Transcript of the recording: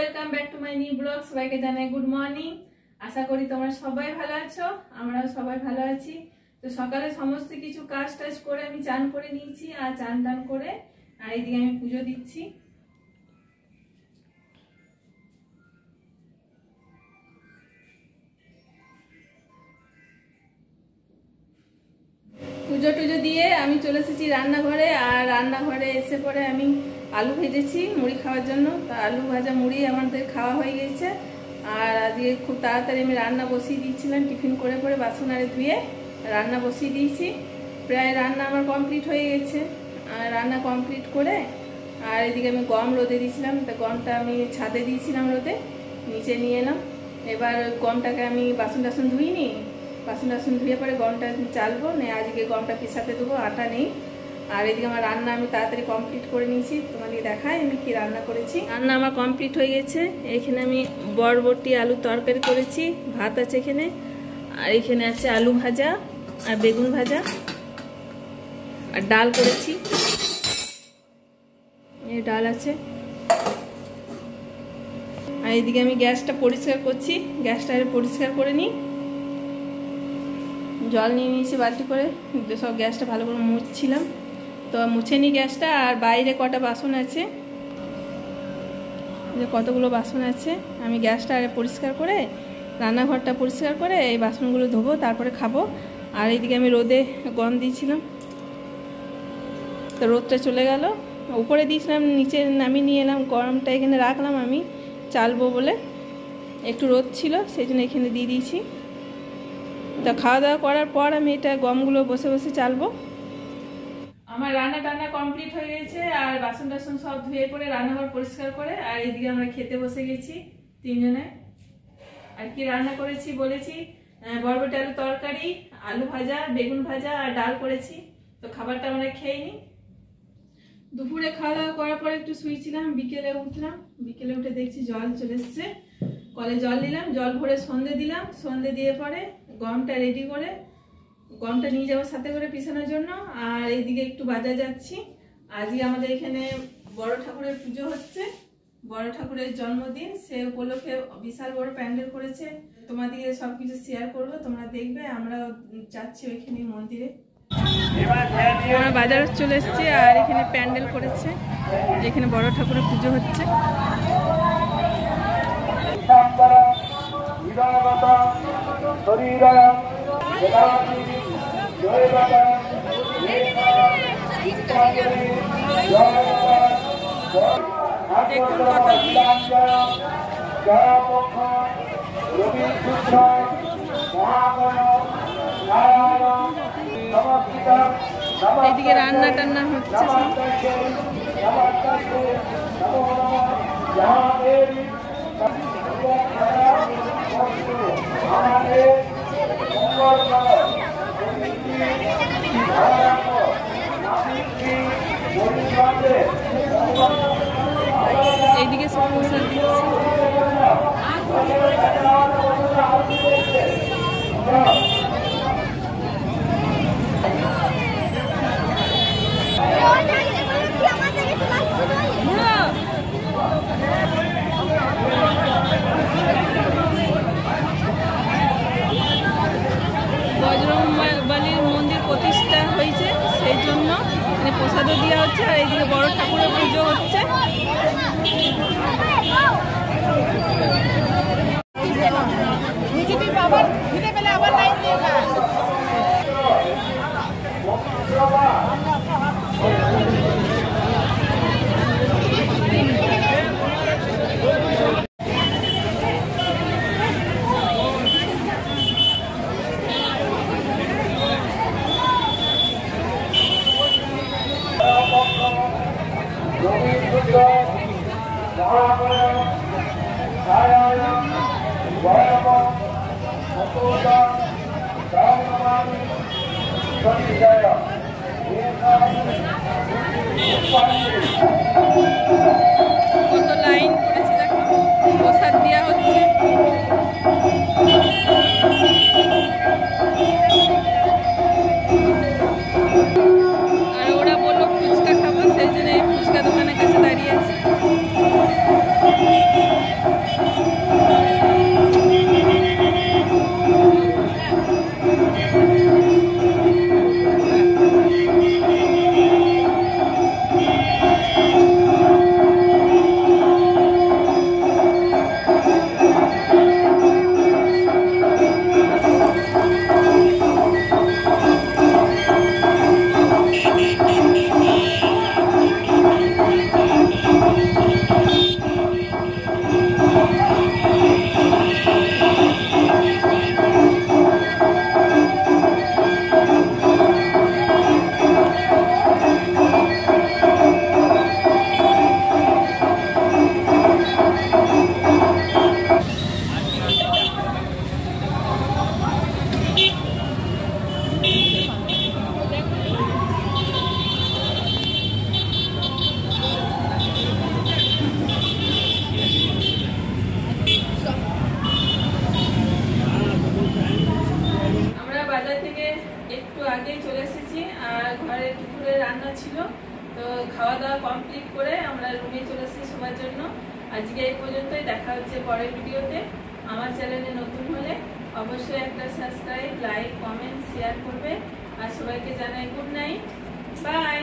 Welcome back to my new blog. সবাইকে জানাই good morning. আশা করি তোমরা সবাই ভালো আছো, আমরাও সবাই ভালো আছি। তো সকালে সমস্ত কিছু কাজ টাজ করে আমি চান করে নিয়েছি, আর চান টান করে আর এইদিকে আমি পুজো দিচ্ছি। পুজো টুজো দিয়ে আমি চলে এসেছি রান্নাঘরে, আর রান্নাঘরে এসে পরে আমি আলু ভেজেছি মুড়ি খাওয়ার জন্য। তা আলু ভাজা মুড়ি আমাদের খাওয়া হয়ে গেছে। আর আজকে খুব তাড়াতাড়ি আমি রান্না বসিয়ে দিয়েছিলাম, টিফিন করে করে বাসন আরে ধুয়ে রান্না বসিয়ে দিয়েছি। প্রায় রান্না আমার কমপ্লিট হয়ে গেছে। আর রান্না কমপ্লিট করে আর এদিকে আমি গম রোদে দিয়েছিলাম, তো গমটা আমি ছাদে দিয়েছিলাম রোদে, নিচে নিয়ে এলাম। এবার গমটাকে আমি বাসন টাসন ধুইনি, বাসন টাসন ধুয়ে পরে গমটা চালবো না, আজকে গমটা পিসাতে দেবো, আটা নেই। আর এদিকে আমার রান্না আমি তাড়াতাড়ি কমপ্লিট করে নিয়েছি, তোমাদের দেখাই আমি কি রান্না করেছি। রান্না আমার কমপ্লিট হয়ে গেছে। এখানে আমি বরবটি আলু তরকারি করেছি, ভাত আছে এখানে, আর এখানে আছে আলু ভাজা আর বেগুন ভাজা, আর ডাল করেছি, এই ডাল আছে। আর এইদিকে আমি গ্যাসটা পরিষ্কার করছি, গ্যাসটা পরিষ্কার করে নিই। জল নিয়ে নিয়েছি বালতি করে, সব গ্যাসটা ভালো করে মুছছিলাম, তো মুছে নিই গ্যাসটা। আর বাইরে কটা বাসন আছে, যে কতগুলো বাসন আছে, আমি গ্যাসটা পরিষ্কার করে রান্নাঘরটা পরিষ্কার করে এই বাসনগুলো ধোবো, তারপরে খাবো। আর এইদিকে আমি রোদে গম দিয়েছিলাম, তো রোদটা চলে গেল, উপরে দিয়েছিলাম, নিচে নামিয়ে নিয়ে এলাম। গরমটা এখানে রাখলাম আমি চালবো বলে, একটু রোদ ছিল সেই জন্য এখানে দিয়ে দিয়েছি। তো খাওয়া দাওয়া করার পর আমি এটা গমগুলো বসে বসে চালবো। আমার রান্না টান্না কমপ্লিট হয়ে গেছে, আর বাসন টাসন সব ধুয়ে করে রান্নাঘর পরিষ্কার করে আর এদিকে আমরা খেতে বসে গেছি তিনজনে। আর কি রান্না করেছি বলেছি, বরবটি আলু তরকারি, আলু ভাজা, বেগুন ভাজা আর ডাল করেছি। তো খাবারটা আমরা খেয়ে নিই। দুপুরে খাওয়া দাওয়া করার পরে একটু শুয়েছিলাম, বিকেলে উঠলাম, বিকেলে উঠে দেখছি জল চলে এসছে, কলে জল দিলাম, জল ভরে সন্ধে দিলাম, সন্ধে দিয়ে পরে গমটা রেডি করে গমটা নিয়ে যাবো সাথে করে পিছানোর জন্য। আর এইদিকে একটু বাজার যাচ্ছি। আজকে আমাদের এখানে বড় ঠাকুরের পুজো হচ্ছে, বড় ঠাকুরের জন্মদিন, সে উপলক্ষে বিশাল বড় প্যান্ডেল করেছে। তোমাদেরকে সবকিছু শেয়ার করবো, তোমরা দেখবে। আমরা যাচ্ছি ওইখানে মন্দিরে। আমরা বাজারে চলে এসেছি, আর এখানে প্যান্ডেল করেছে, এখানে বড় ঠাকুরের পুজো হচ্ছে। দেখুন কত এইদিকে রান্না টান্না হচ্ছে। এইদিকে সব প্রসাদ দিচ্ছে। বজরংবলীর মন্দির প্রতিষ্ঠা হয়েছে, সেই জন্য এখানে প্রসাদও দেওয়া হচ্ছে, আর এইদিকে বড় ঠাকুরের পুজো হচ্ছে। কত লাইন করেছে দেখো, প্রসাদ দেওয়া হচ্ছে। আর ওরা বললো ফুচকা খাবো, সেই জন্য এই ফুচকা দোকানের কাছে দাঁড়িয়ে আছে। আগেই চলে এসেছি আর ঘরে দুপুরে রান্না ছিল, তো খাওয়া দাওয়া কমপ্লিট করে আমরা রুমে চলে এসেছি সবার জন্য। আজকে এই পর্যন্তই, দেখা হচ্ছে পরের ভিডিওতে। আমার চ্যানেলে নতুন হলে অবশ্যই একটা সাবস্ক্রাইব, লাইক, কমেন্ট, শেয়ার করবে। আর সবাইকে জানাই গুড নাইট, বাই।